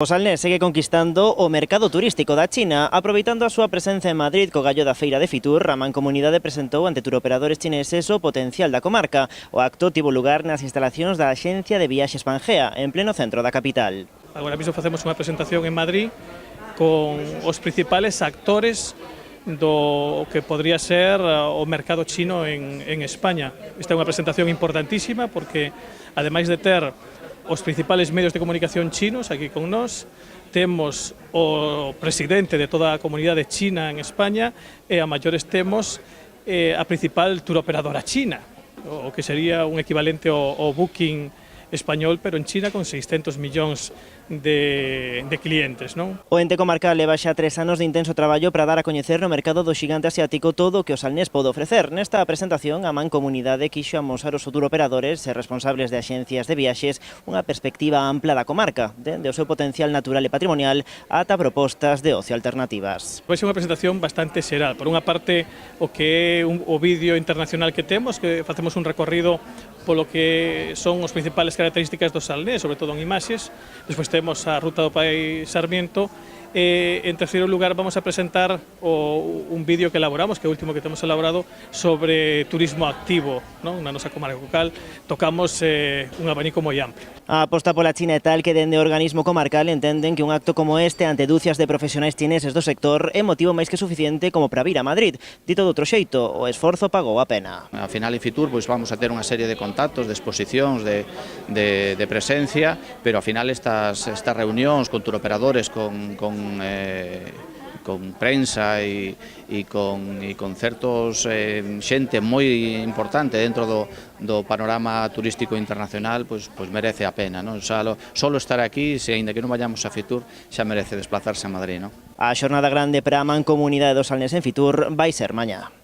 O Salnés segue conquistando o mercado turístico da China, aproveitando a súa presenza en Madrid co gallo da feira de Fitur. A Mancomunidade presentou ante turoperadores chineses o potencial da comarca. O acto tivo lugar nas instalacións da Axencia de Viaxes Pangea, en pleno centro da capital. Agora mesmo facemos unha presentación en Madrid con os principales actores do que podría ser o mercado chino en España. Esta é unha presentación importantísima porque, ademais de ter os principales medios de comunicación chinos aquí con nós, temos o presidente de toda a comunidade china en España e a maiores temos a principal turoperadora china, o que sería un equivalente ao Booking español, pero en China con 600 millóns de clientes, non? O ente comarcal leva xa 3 anos de intenso traballo para dar a coñecer no mercado do xigante asiático todo o que o Salnés pode ofrecer. Nesta presentación, a Mancomunidade quixo amosar aos turoperadores e responsables de axencias de viaxes unha perspectiva ampla da comarca, dende o seu potencial natural e patrimonial ata propostas de ocio alternativas. Vai ser unha presentación bastante xeral. Por unha parte, o que é o vídeo internacional que temos, que facemos un recorrido polo que son os principales características do Salnés, sobre todo en imaxes. Despois temos a ruta do Pai Sarmiento. En terceiro lugar vamos a presentar un vídeo que elaboramos, que é o último que temos elaborado, sobre turismo activo, non? Na nosa comarca local tocamos un abanico moi amplio. A aposta pola China é tal que dende o organismo comarcal entenden que un acto como este ante dúcias de profesionais chineses do sector é motivo máis que suficiente como para vir a Madrid. Dito de outro xeito, o esforzo pagou a pena. A final en Fitur pois vamos a ter unha serie de contactos, de exposicións, de presencia, pero ao final estas reunións con turoperadores, con prensa e con certos xente moi importante dentro do panorama turístico internacional, pois merece a pena, non? Solo estar aquí, se aínda que non vayamos a Fitur, xa merece desplazarse a Madrid, non? A xornada grande para a Mancomunidade do Salnés en Fitur vai ser mañá.